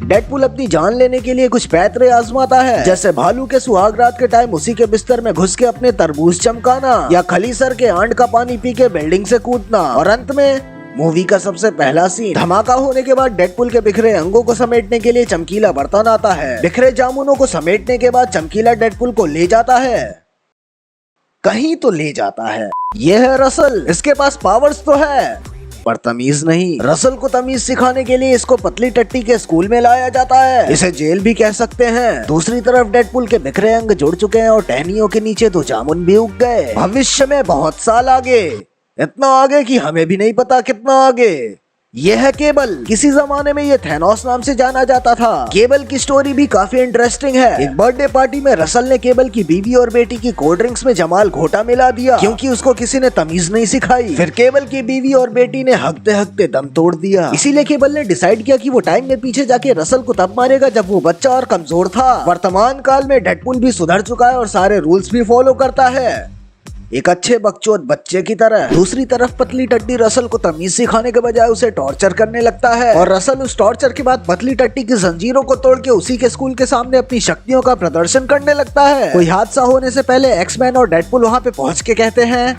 Deadpool अपनी जान लेने के लिए कुछ पैतरे आजमाता है, जैसे भालू के सुहाग रात के टाइम उसी के बिस्तर में घुस के अपने तरबूज चमकाना, या खली सर के आंट का पानी पी के बिल्डिंग से कूदना। और अंत में मूवी का सबसे पहला सीन, धमाका होने के बाद डेडपुल के बिखरे अंगों को समेटने के लिए चमकीला बर्तन आता है। बिखरे जामुनों को समेटने के बाद चमकीला डेडपुल को ले जाता है, कहीं तो ले जाता है। यह है रसल, इसके पास पावर्स तो है पर तमीज नहीं। रसल को तमीज सिखाने के लिए इसको पतली टट्टी के स्कूल में लाया जाता है, इसे जेल भी कह सकते हैं। दूसरी तरफ डेडपुल के बिखरे अंग जुड़ चुके हैं और टहनियों के नीचे तो जामुन भी उग गए। भविष्य में बहुत साल आगे, इतना आगे कि हमें भी नहीं पता कितना आगे। यह है केबल। किसी जमाने में ये थैनोस नाम से जाना जाता था। केबल की स्टोरी भी काफी इंटरेस्टिंग है। एक बर्थडे पार्टी में रसल ने केबल की बीवी और बेटी की कोल्ड ड्रिंक्स में जमाल घोटा मिला दिया, क्योंकि उसको किसी ने तमीज नहीं सिखाई। फिर केबल की बीवी और बेटी ने हकते हकते दम तोड़ दिया। इसीलिए केबल ने डिसाइड किया कि वो टाइम में पीछे जाके रसल को तब मारेगा जब वो बच्चा और कमजोर था। वर्तमान काल में डेडपुल भी सुधर चुका है और सारे रूल्स भी फॉलो करता है, एक अच्छे बकचोद बच्चे की तरह। दूसरी तरफ पतली टट्टी रसल को तमीज सिखाने के बजाय उसे टॉर्चर करने लगता है, और रसल उस टॉर्चर के बाद पतली टट्टी की जंजीरों को तोड़ के उसी के स्कूल के सामने अपनी शक्तियों का प्रदर्शन करने लगता है। कोई हादसा होने से पहले एक्समैन और डेडपुल वहाँ पे पहुँच के कहते हैं।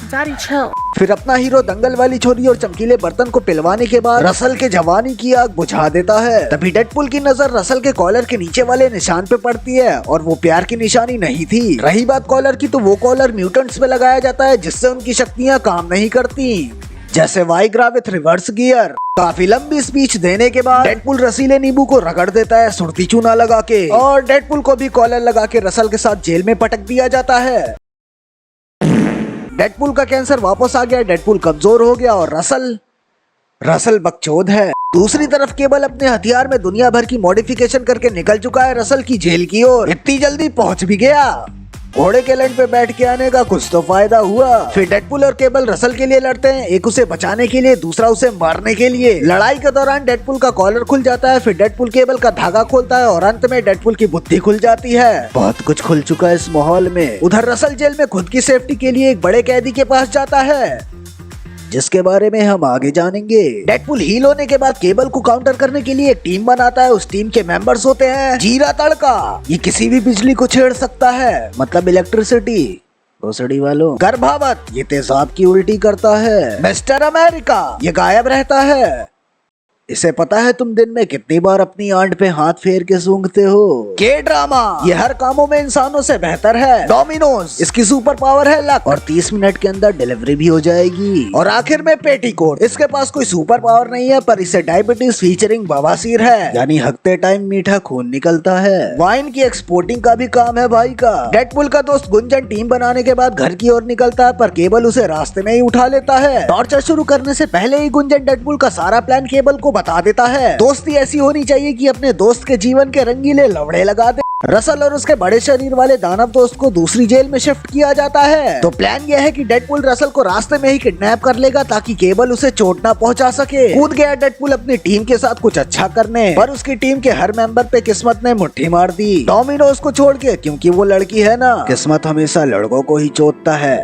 फिर अपना हीरो दंगल वाली छोरी और चमकीले बर्तन को पिलवाने के बाद रसल के जवानी की आग बुझा देता है। तभी डेडपुल की नजर रसल के कॉलर के नीचे वाले निशान पे पड़ती है, और वो प्यार की निशानी नहीं थी। रही बात कॉलर की, तो वो कॉलर म्यूटेंट्स पे लगाया जाता है, जिससे उनकी शक्तियाँ काम नहीं करती, जैसे वाइग्रा विथ रिवर्स गियर। काफी लंबी स्पीच देने के बाद डेडपुल रसीले नींबू को रगड़ देता है सुर्ती चूना लगा के, और डेडपुल को भी कॉलर लगा के रसल के साथ जेल में पटक दिया जाता है। डेडपुल का कैंसर वापस आ गया, डेडपुल कमजोर हो गया और रसल बकचोद है। दूसरी तरफ केबल अपने हथियार में दुनिया भर की मॉडिफिकेशन करके निकल चुका है रसल की जेल की ओर। इतनी जल्दी पहुंच भी गया, घोड़े के लंड पे बैठ के आने का कुछ तो फायदा हुआ। फिर डेडपुल और केबल रसल के लिए लड़ते हैं, एक उसे बचाने के लिए, दूसरा उसे मारने के लिए। लड़ाई के दौरान डेडपुल का कॉलर खुल जाता है, फिर डेडपुल केबल का धागा खोलता है, और अंत में डेडपुल की बुद्धि खुल जाती है। बहुत कुछ खुल चुका है इस माहौल में। उधर रसल जेल में खुद की सेफ्टी के लिए एक बड़े कैदी के पास जाता है, जिसके बारे में हम आगे जानेंगे। डेडपुल हील होने के बाद केबल को काउंटर करने के लिए एक टीम बनाता है। उस टीम के मेंबर्स होते हैं जीरा तड़का, ये किसी भी बिजली को छेड़ सकता है, मतलब इलेक्ट्रिसिटी। भोसड़ी वालों। गर्भावत, ये तेजाब की उल्टी करता है। मिस्टर अमेरिका, ये गायब रहता है, इसे पता है तुम दिन में कितनी बार अपनी आंट पे हाथ फेर के सूंघते हो। के ड्रामा, ये हर कामों में इंसानों से बेहतर है। डोमिनोज, इसकी सुपर पावर है लक, और 30 मिनट के अंदर डिलीवरी भी हो जाएगी। और आखिर में पेटीकोट, इसके पास कोई सुपर पावर नहीं है, पर इसे डायबिटीज फीचरिंग बवासीर है, यानी हकते टाइम मीठा खून निकलता है। वाइन की एक्सपोर्टिंग का भी काम है भाई का। डेडपुल का दोस्त गुंजन टीम बनाने के बाद घर की ओर निकलता है, पर केबल उसे रास्ते में ही उठा लेता है। टॉर्चर शुरू करने से पहले ही गुंजन डेडपुल का सारा प्लान केबल को बता देता है। दोस्ती ऐसी होनी चाहिए कि अपने दोस्त के जीवन के रंगीले लवड़े लगा दे। रसल और उसके बड़े शरीर वाले दानव दोस्त को दूसरी जेल में शिफ्ट किया जाता है। तो प्लान यह है कि डेडपुल रसल को रास्ते में ही किडनैप कर लेगा, ताकि केबल उसे चोट ना पहुंचा सके। कूद गया डेडपुल अपनी टीम के साथ कुछ अच्छा करने, पर उसकी टीम के हर मेंबर पे किस्मत ने मुट्ठी मार दी, डोमिनोज को छोड़ के, क्योंकि वो लड़की है ना। किस्मत हमेशा लड़कों को ही चोटता है,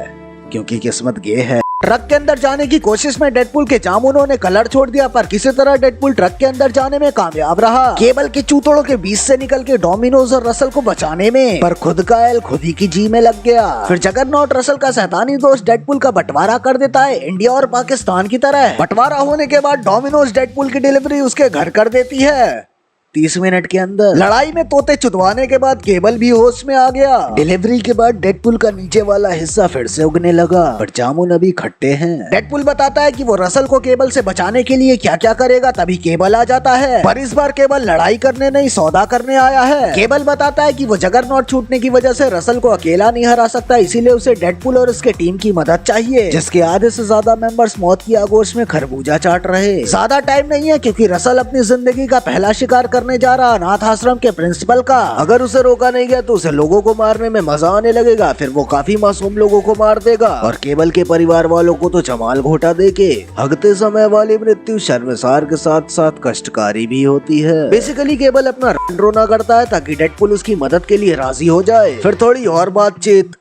क्योंकि किस्मत गे है। ट्रक के अंदर जाने की कोशिश में डेडपुल के जामुनों ने कलर छोड़ दिया, पर किसी तरह डेडपुल ट्रक के अंदर जाने में कामयाब रहा, केबल के चूतड़ों के बीच से निकल के डोमिनोज और रसल को बचाने में। पर खुद का एल खुद ही की जी में लग गया। फिर जगरनॉट रसल का शैतानी दोस्त डेडपुल का बंटवारा कर देता है, इंडिया और पाकिस्तान की तरह। बंटवारा होने के बाद डोमिनोज डेडपुल की डिलीवरी उसके घर कर देती है 30 मिनट के अंदर। लड़ाई में तोते चुदवाने के बाद केबल भी होश में आ गया। डिलीवरी के बाद डेडपुल का नीचे वाला हिस्सा फिर से उगने लगा, पर जामुन अभी खट्टे हैं। डेडपुल बताता है कि वो रसल को केबल से बचाने के लिए क्या क्या करेगा, तभी केबल आ जाता है। पर इस बार केबल लड़ाई करने नहीं, सौदा करने आया है। केबल बताता है कि वो जगरनॉट छूटने की वजह से रसल को अकेला नहीं हरा सकता, इसीलिए उसे डेडपुल और उसके टीम की मदद चाहिए, जिसके आधे से ज्यादा मेंबर्स मौत की आगोश में खरबूजा चाट रहे। ज्यादा टाइम नहीं है, क्योंकि रसल अपनी जिंदगी का पहला शिकार करने जा रहा अनाथ आश्रम के प्रिंसिपल का। अगर उसे रोका नहीं गया तो उसे लोगों को मारने में मजा आने लगेगा, फिर वो काफी मासूम लोगों को मार देगा। और केबल के परिवार वालों को तो जमाल घोटा देके हगते समय वाली मृत्यु शर्मसार के साथ साथ कष्टकारी भी होती है। बेसिकली केबल अपना रोना करता है ताकि डेडपुल उसकी मदद के लिए राजी हो जाए। फिर थोड़ी और बातचीत,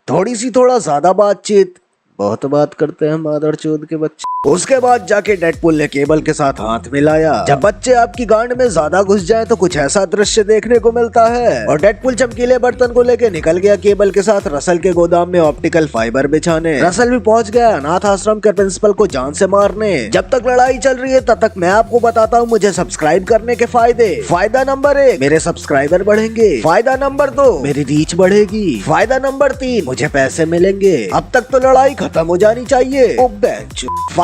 थोड़ा ज्यादा बातचीत, बहुत बात करते हैं मादरचोद के बच्चे। उसके बाद जाके डेडपुल ने केबल के साथ हाथ मिलाया। जब बच्चे आपकी गांड में ज्यादा घुस जाएं तो कुछ ऐसा दृश्य देखने को मिलता है और डेडपुल चमकीले बर्तन को लेके निकल गया केबल के साथ रसल के गोदाम में ऑप्टिकल फाइबर बिछाने। रसल भी पहुंच गया अनाथ आश्रम के प्रिंसिपल को जान से मारने। जब तक लड़ाई चल रही है तब तक मैं आपको बताता हूँ मुझे सब्सक्राइब करने के फायदे। फायदा नंबर 1, मेरे सब्सक्राइबर बढ़ेंगे। फायदा नंबर 2, मेरी रीच बढ़ेगी। फायदा नंबर 3, मुझे पैसे मिलेंगे। अब तक तो लड़ाई खत्म हो जानी चाहिए।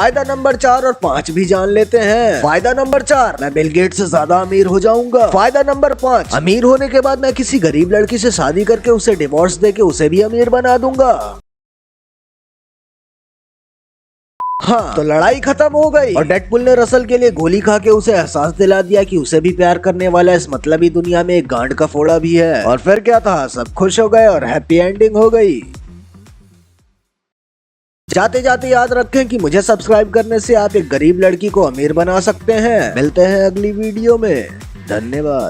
फायदा नंबर 4 और 5 भी जान लेते हैं। फायदा नंबर 4, मैं बिल गेट्स से ज्यादा अमीर हो जाऊंगा। फायदा नंबर 5, अमीर होने के बाद मैं किसी गरीब लड़की से शादी करके उसे डिवोर्स देके उसे भी अमीर बना दूंगा। हाँ, तो लड़ाई खत्म हो गई और डेडपुल ने रसल के लिए गोली खा के उसे एहसास दिला दिया कि उसे भी प्यार करने वाला इस मतलबी दुनिया में एक गांड का फोड़ा भी है। और फिर क्या था, सब खुश हो गए और हैप्पी एंडिंग हो गई। जाते जाते याद रखें कि मुझे सब्सक्राइब करने से आप एक गरीब लड़की को अमीर बना सकते हैं। मिलते हैं अगली वीडियो में। धन्यवाद।